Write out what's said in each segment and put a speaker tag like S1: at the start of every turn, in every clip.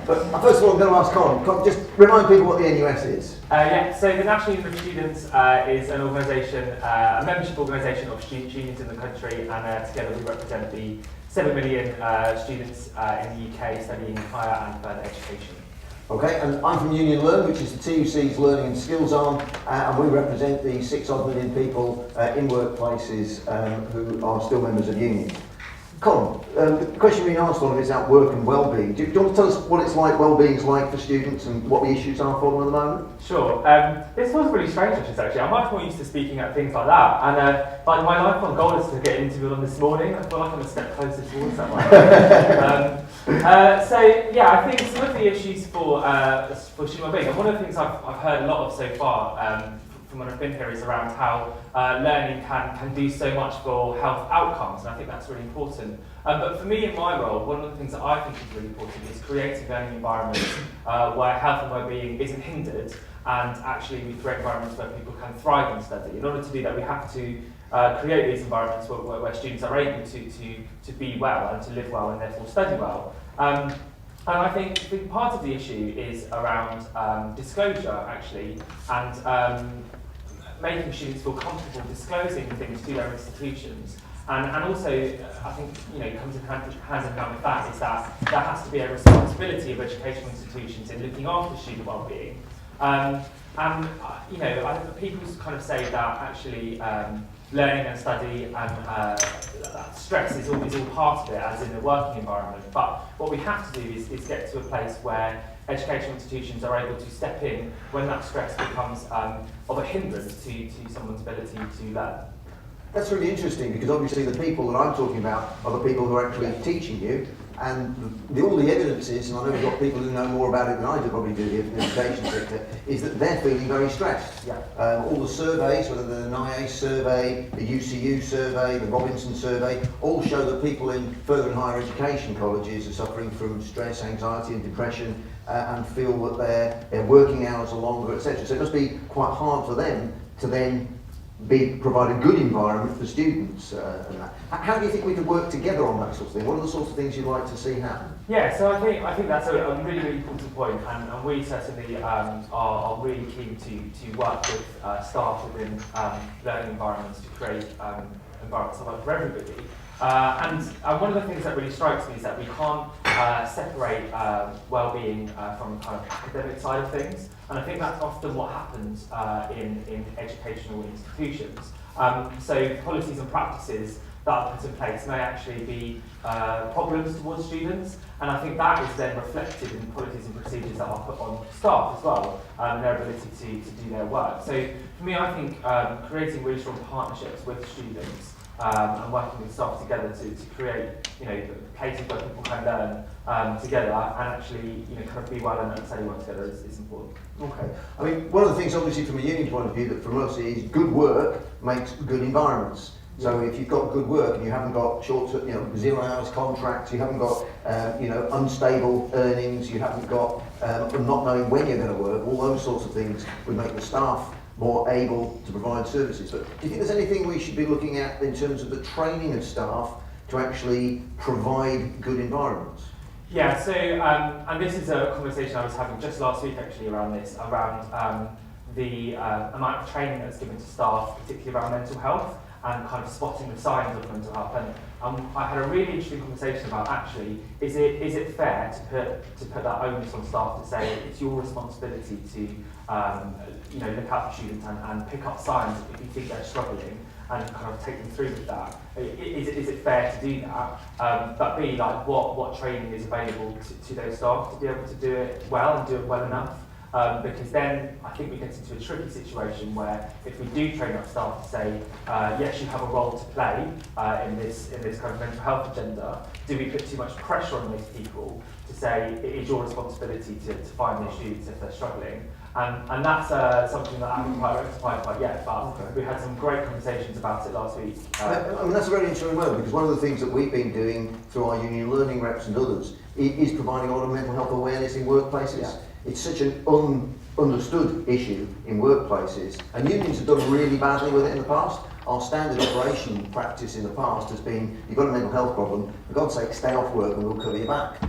S1: But first of all, I'm going to ask Colum, just remind people what the NUS is.
S2: So the National Union of Students is an organisation, a membership organisation of student unions in the country, and together we represent the 7 million students in the UK studying higher and further education.
S1: Okay, and I'm from Unionlearn, which is the TUC's learning and skills arm, and we represent the 6-odd million people in workplaces who are still members of unions. Colum, the question being asked on is about work and wellbeing. Do you want to tell us what it's like, wellbeing's like for students and what the issues are for them at the moment?
S2: Sure. This was really strange, actually. I'm much more used to speaking at things like that. And like my lifelong goal is to get interviewed on this morning. I feel like I'm a step closer towards that one. So yeah, I think some of the issues for student wellbeing, and one of the things I've heard a lot of so far from when I've been here is around how learning can do so much for health outcomes, and I think that's really important. But for me in my role, one of the things that I think is really important is creating learning environments where health and well-being isn't hindered, and actually we create environments where people can thrive and study. In order to do that, we have to create these environments where students are able to be well and to live well and therefore study well. And I think part of the issue is around disclosure, actually, and making students feel comfortable disclosing things to their institutions. And also, I think, comes in hand in hand with that is that there has to be a responsibility of educational institutions in looking after student well-being. People kind of say that actually learning and study and that stress is all part of it, as in the working environment. But what we have to do is get to a place where educational institutions are able to step in when that stress becomes of a hindrance to someone's ability to learn.
S1: That's really interesting, because obviously the people that I'm talking about are the people who are actually teaching you, and all the evidence is, and I know we've got people who know more about it than I do probably do here in the education sector, is that they're feeling very stressed.
S2: Yeah.
S1: All the surveys, whether the NIACE survey, the UCU survey, the Robinson survey, all show that people in further and higher education colleges are suffering from stress, anxiety and depression, and feel that their working hours are longer, etc. So it must be quite hard for them to then provide a good environment for students. And that. How do you think we could work together on that sort of thing? What are the sorts of things you'd like to see happen?
S2: Yeah, so I think that's a really, really important point, and we certainly are really keen to work with staff within learning environments to create environments that work for everybody. And one of the things that really strikes me is that we can't separate well-being from the kind of academic side of things, and I think that's often what happens in educational institutions. So policies and practices that are put in place may actually be problems towards students, and I think that is then reflected in policies and procedures that are put on staff as well, and their ability to do their work. So for me, I think creating really strong partnerships with students and working with staff together to create, places where people can learn together and actually, kind of be well and study well together is important.
S1: Okay. I mean, one of the things, obviously, from a union point of view, that from us is good work makes good environments. So if you've got good work and you haven't got short, 0 hours contracts, you haven't got, unstable earnings, you haven't got not knowing when you're going to work, all those sorts of things would make the staff more able to provide services. But do you think there's anything we should be looking at in terms of the training of staff to actually provide good environments?
S2: Yeah, so, and this is a conversation I was having just last week actually around the amount of training that's given to staff, particularly around mental health and kind of spotting the signs of mental health. And I had a really interesting conversation about actually, is it fair to put that onus on staff to say it's your responsibility to look out for students and pick up signs if you think they're struggling and kind of take them through with that. Is it fair to do that? But B, like what training is available to those staff to be able to do it well and do it well enough? Because then I think we get into a tricky situation where if we do train up staff to say, yes, you have a role to play in this kind of mental health agenda, do we put too much pressure on those people to say it is your responsibility to find those students if they're struggling? And that's something that I haven't quite rectified quite yet, but we had some great conversations about it last week.
S1: I mean, that's a very interesting moment, because one of the things that we've been doing through our union learning reps and others is providing a lot of mental health awareness in workplaces. Yeah. It's such an understood issue in workplaces, and unions have done really badly with it in the past. Our standard operation practice in the past has been, you've got a mental health problem, for God's sake, stay off work and we'll cover your back.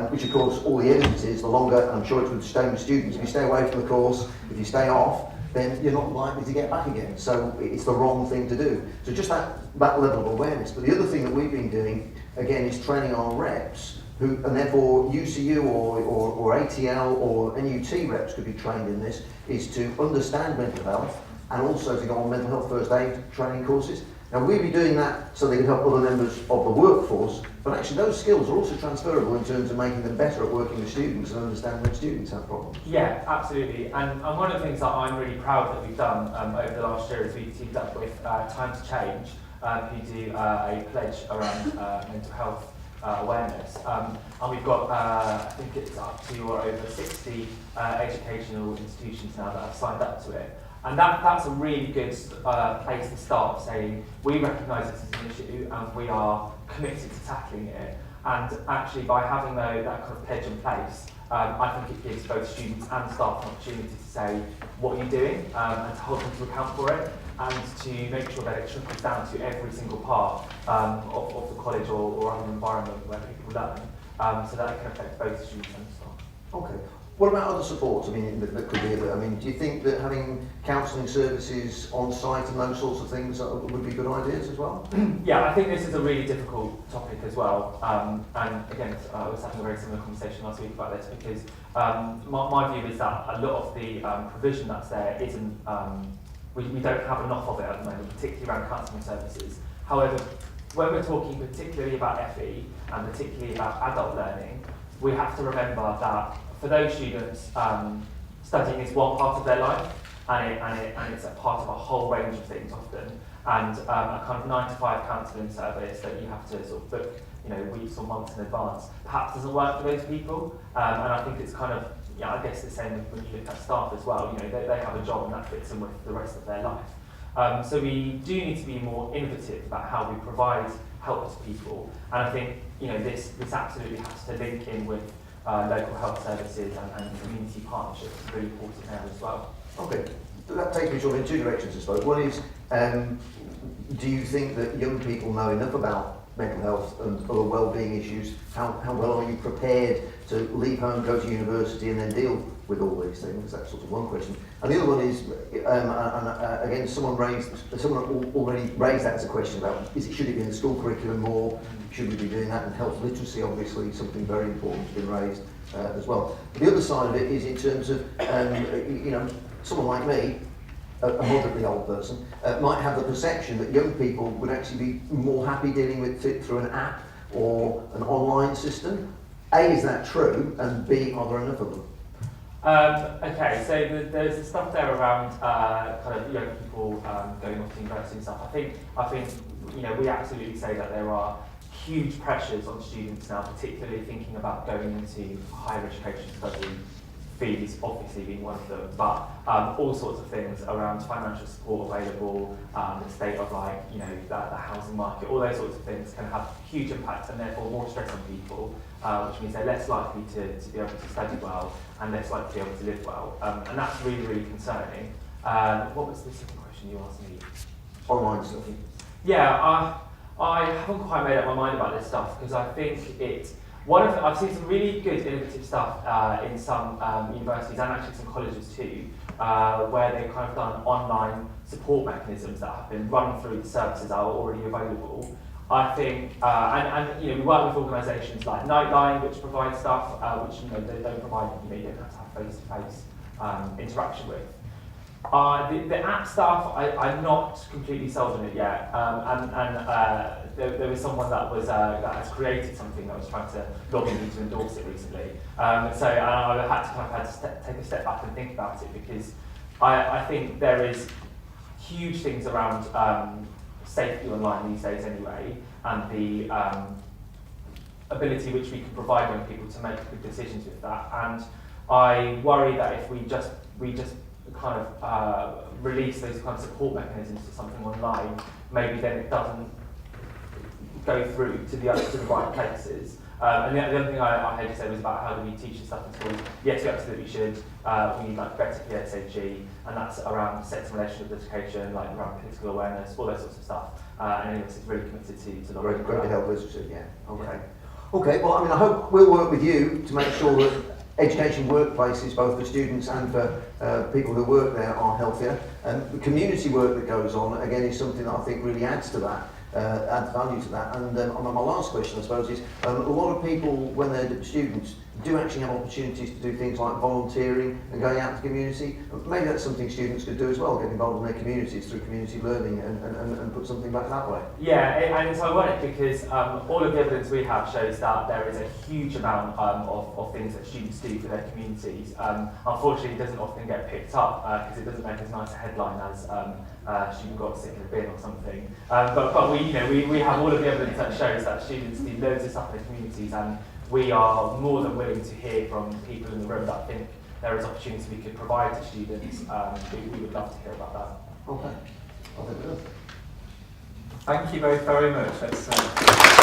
S1: which of course all the evidence is the longer, and I'm sure it's with the staying students, if you stay away from the course, if you stay off, then you're not likely to get back again. So it's the wrong thing to do. So just that level of awareness. But the other thing that we've been doing, again, is training our reps, who, and therefore UCU or ATL or NUT reps could be trained in this, is to understand mental health and also to go on mental health first aid training courses. Now we'll be doing that so they can help other members of the workforce, but actually those skills are also transferable in terms of making them better at working with students and understanding when students have problems.
S2: Yeah, absolutely. And one of the things that I'm really proud that we've done over the last year is we've teamed up with Time to Change, who do a pledge around mental health awareness. And we've got, I think it's up to or over 60 educational institutions now that have signed up to it. And that's a really good place to start, saying we recognise this as an issue and we are committed to tackling it. And actually by having that kind of pledge in place, I think it gives both students and staff an opportunity to say, what are you doing? And to hold them to account for it, and to make sure that it trickles down to every single part of the college or other environment where people learn, so that it can affect both students and staff.
S1: Okay. What about other supports? I mean, that could be. I mean, do you think that having counselling services on site and those sorts of things would be good ideas as well?
S2: Yeah, I think this is a really difficult topic as well. And again, I was having a very similar conversation last week about this because my view is that a lot of the provision that's there isn't. We don't have enough of it at the moment, particularly around counselling services. However, when we're talking particularly about FE and particularly about adult learning, we have to remember that for those students, studying is one part of their life, and it's a part of a whole range of things often. And a kind of 9 to 5 counselling service that you have to sort of book, weeks or months in advance, perhaps doesn't work for those people. And I think it's kind of, I guess the same when you look at staff as well. They have a job and that fits in with the rest of their life. So we do need to be more innovative about how we provide help to people. And I think this absolutely has to link in with local health services and community partnerships is really important there as well.
S1: Okay, so that takes me sort of in two directions, I suppose. One is, do you think that young people know enough about mental health and other wellbeing issues? How well are you prepared to leave home, go to university and then deal with all these things? That's sort of one question. And the other one is, again, someone already raised that as a question about, should it be in the school curriculum more? Should we be doing that? And health literacy, obviously, something very important has been raised as well. The other side of it is in terms of, someone like me, a moderately old person, might have the perception that young people would actually be more happy dealing with it through an app or an online system. A, is that true? And B, are there enough of them?
S2: Okay, so there's the stuff there around kind of young people going off to university and stuff. I think we absolutely say that there are huge pressures on students now, particularly thinking about going into higher education study, fees obviously being one of them, but all sorts of things around financial support available, the state of the housing market, all those sorts of things can have huge impact and therefore more stress on people, which means they're less likely to be able to study well and less likely to be able to live well. And that's really, really concerning. What was the second question you asked me?
S1: Online stuff.
S2: Yeah, I haven't quite made up my mind about this stuff because I think I've seen some really good innovative stuff in some universities and actually some colleges too, where they've kind of done online support mechanisms that have been run through the services that are already available. I think, we work with organisations like Nightline, which provide stuff, which they don't provide, you don't have to have face-to-face interaction with. The app stuff, I'm not completely sold on it yet, there was someone that has created something that was trying to lobby me to endorse it recently. So I had to take a step back and think about it because I think there is huge things around safety online these days anyway, and the ability which we can provide young people to make good decisions with that. And I worry that if we just kind of release those kind of support mechanisms to something online, maybe then it doesn't go through to the right places. And the other thing I had to say was about how do we teach this stuff in schools. Yes, we absolutely should. We need better PSHE, and that's around sex and relationship education, around political awareness, all those sorts of stuff. And NIACE is really committed to
S1: Great health literacy, yeah. Okay. Okay, well, I mean, I hope we'll work with you to make sure that education workplaces, both for students and for people who work there, are healthier. And the community work that goes on, again, is something that I think really adds to that, adds value to that. And my last question, I suppose, is a lot of people, when they're students, do actually have opportunities to do things like volunteering and going out to the community. Maybe that's something students could do as well, get involved in their communities through community learning and put something back that way.
S2: Yeah, and it's ironic because all of the evidence we have shows that there is a huge amount of things that students do for their communities. Unfortunately, it doesn't often get picked up because it doesn't make as nice a headline as student got sick in a bin or something. But we have all of the evidence that shows that students do loads of stuff in their communities, and we are more than willing to hear from people in the room that think there is opportunity we could provide to students. We would love to hear about that.
S1: Okay. I think we're good.
S3: Thank you both very much. Let's